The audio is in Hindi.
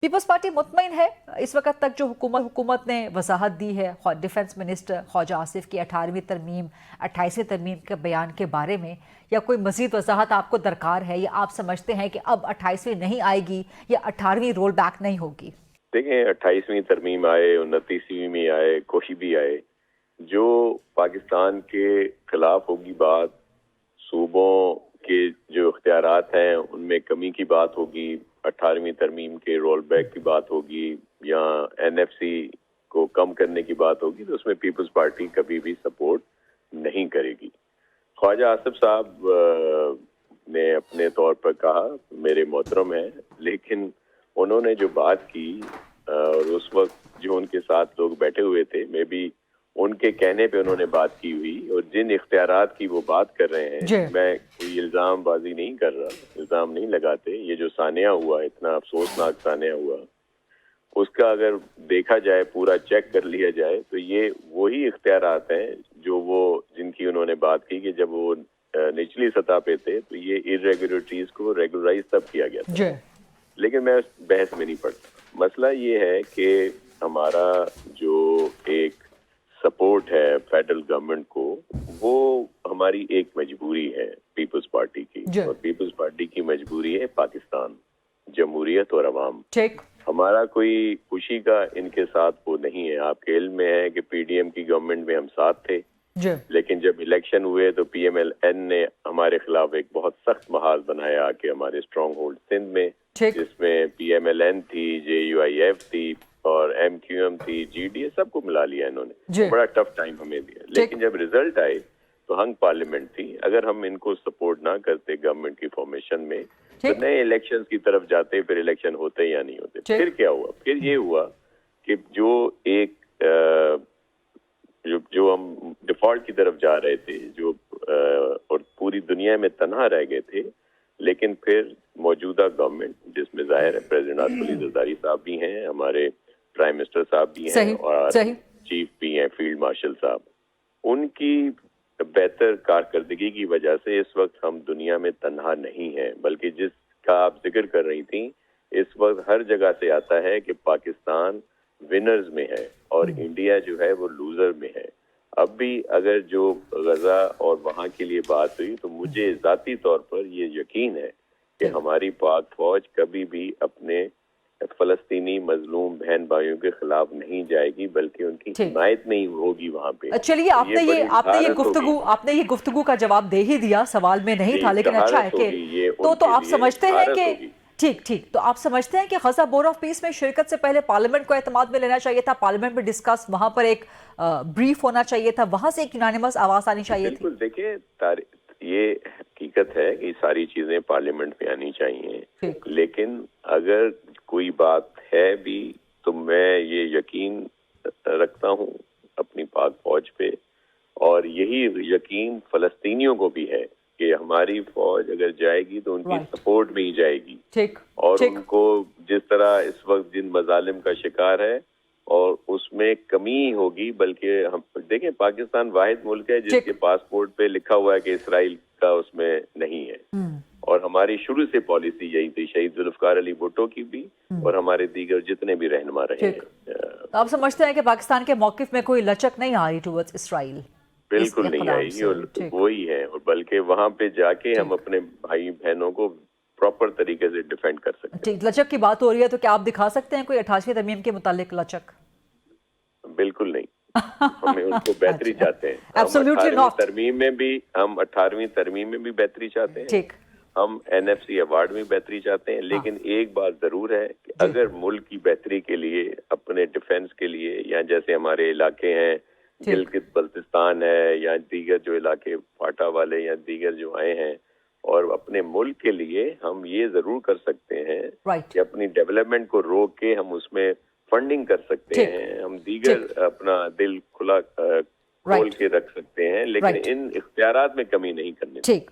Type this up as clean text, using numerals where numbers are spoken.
पीपल्स पार्टी मुतमईन है। इस वक्त तक जो हुकूमत ने वजाहत दी है डिफेंस मिनिस्टर ख्वाजा आसिफ की 18वीं तरमीम 28वीं तरमीम के बयान के बारे में, या कोई मजीद वजाहत आपको दरकार है, या आप समझते हैं कि अब 28वीं नहीं आएगी या 18वीं रोल बैक नहीं होगी? देखें, 28वीं तरमीम आए, 29वीं में आए, कोई भी आए, जो पाकिस्तान के खिलाफ होगी बात, सूबों के जो इख्तियारात हैं उनमें कमी की बात होगी, 18वीं तरमीम के रोल बैक की बात होगी, या एनएफसी को कम करने की बात होगी, तो उसमें पीपल्स पार्टी कभी भी सपोर्ट नहीं करेगी। ख्वाजा आसिफ साहब ने अपने तौर पर कहा, मेरे मोहतरम हैं, लेकिन उन्होंने जो बात की और उस वक्त जो उनके साथ लोग बैठे हुए थे, मे बी उनके कहने पे उन्होंने बात की हुई, और जिन इख्तियारात की वो बात कर रहे हैं, मैं कोई इल्जाम बाजी नहीं कर रहा, इल्जाम नहीं लगाते। ये जो सानिया हुआ, इतना अफसोसनाक सानिया हुआ, उसका अगर देखा जाए, पूरा चेक कर लिया जाए, तो ये वही इख्तियारात हैं जो वो जिनकी उन्होंने बात की कि जब वो निचली सतह पे थे तो ये इरेगुलरिटीज को रेगुलराइज तब किया गया था। लेकिन मैं उस बहस में नहीं पड़ता। मसला ये है कि हमारा जो एक सपोर्ट है फेडरल गवर्नमेंट को, वो हमारी एक मजबूरी है पीपल्स पार्टी की, और पीपल्स पार्टी की मजबूरी है पाकिस्तान, जमहूरियत और अवाम। हमारा कोई खुशी का इनके साथ वो नहीं है। आपके इल्म में है कि पीडीएम की गवर्नमेंट में हम साथ थे, लेकिन जब इलेक्शन हुए तो पीएमएलएन ने हमारे खिलाफ एक बहुत सख्त महाज बनाया आके हमारे स्ट्रॉन्ग होल्ड सिंध में, जिसमें पीएमएलएन थी, जेयूआईएफ थी और एमक्यूएम थी, जीडीए, सबको मिला लिया इन्होंने। बड़ा टफ टाइम हमें दिया, लेकिन जब रिजल्ट आए तो हंग पार्लियामेंट थी। अगर हम इनको सपोर्ट ना करते गवर्नमेंट की फॉर्मेशन में, तो नए इलेक्शंस की तरफ जाते, फिर इलेक्शन होते या नहीं होते। फिर क्या हुआ? फिर ये हुआ कि जो एक जो हम डिफॉल्ट की तरफ जा रहे थे, जो और पूरी दुनिया में तन्हा रह गए थे, लेकिन फिर मौजूदा गवर्नमेंट, जिसमें जाहिर है प्रेसिडेंट आसिफ अली जरदारी साहब भी हैं, हमारे प्राइम मिनिस्टर साहब भी हैं, और चीफ भी हैं फील्ड मार्शल साहब, उनकी बेहतर कारकर्दगी की वजह से इस वक्त हम दुनिया में तन्हा नहीं हैं। बल्कि जिसका आप जिक्र कर रही थी, इस वक्त हर जगह से आता है कि पाकिस्तान विनर्स में है और इंडिया जो है वो लूजर में है। अब भी अगर जो गजा और वहाँ के लिए बात हुई, तो मुझे जाती तौर पर ये यकीन है कि हमारी पाक फौज कभी भी अपने फलस्तीनी मजलूम बहन भाइयों के खिलाफ नहीं जाएगी, बल्कि उनकी हिमायत नहीं होगी वहाँ पे। चलिए, आपने ये गुफ्तगू का जवाब दे ही दिया, सवाल में नहीं था, लेकिन अच्छा है कि तो आप समझते हैं कि ठीक, तो आप समझते हैं कि गजा बोर्ड ऑफ पीस में शिरकत से पहले पार्लियामेंट को एतमाद में लेना चाहिए था, पार्लियामेंट में डिस्कस, वहां पर एक ब्रीफ होना चाहिए था, वहां से एक यूनानिमस आवाज आनी चाहिए थी। देखिए, ये हकीकत है कि सारी चीजें पार्लियामेंट में आनी चाहिए, लेकिन अगर कोई बात है भी, तो मैं ये यकीन रखता हूँ अपनी पाक फौज पे, और यही यकीन फलस्तीनियों को भी है कि हमारी फौज अगर जाएगी तो उनकी सपोर्ट में ही जाएगी। और उनको जिस तरह इस वक्त जिन मजालिम का शिकार है, और उसमें कमी होगी, बल्कि हम देखें, पाकिस्तान वाहिद मुल्क है जिसके पासपोर्ट पे लिखा हुआ है कि इसराइल का उसमें नहीं है, और हमारी शुरू से पॉलिसी यही थी, शहीद जुल्फकार अली भुट्टो की भी और हमारे दीगर जितने भी रहनुमा रहे हैं। तो आप समझते हैं कि पाकिस्तान के मौकिफ में कोई लचक नहीं आ रही टुवर्ड्स इसराइल? बिल्कुल नहीं आएगी, और वही है, और बल्कि वहां पे जाके हम अपने भाई बहनों को प्रॉपर तरीके से डिफेंड कर सकते हैं। लचक की बात हो रही है, तो क्या आप दिखा सकते हैं कोई 28वीं तरमीम के मुतालिक लचक? बिल्कुल नहीं। हमें उसको बेहतरी चाहते हैं। हम 18वीं तरमीम में भी बेहतरी चाहते हैं, हम एनएफसी अवार्ड में बेहतरी चाहते हैं, लेकिन एक बात जरूर है कि अगर मुल्क की बेहतरी के लिए, अपने डिफेंस के लिए, या जैसे हमारे इलाके हैं, गिलगित बल्तिस्तान है, या दीगर जो इलाके फाटा वाले या दीगर जो आए हैं, और अपने मुल्क के लिए हम ये जरूर कर सकते हैं कि अपनी डेवलपमेंट को रोक के हम उसमें फंडिंग कर सकते हैं, हम दीगर अपना दिल खुला खोल के रख सकते हैं, लेकिन इन इख्तियारात में कमी नहीं करनी।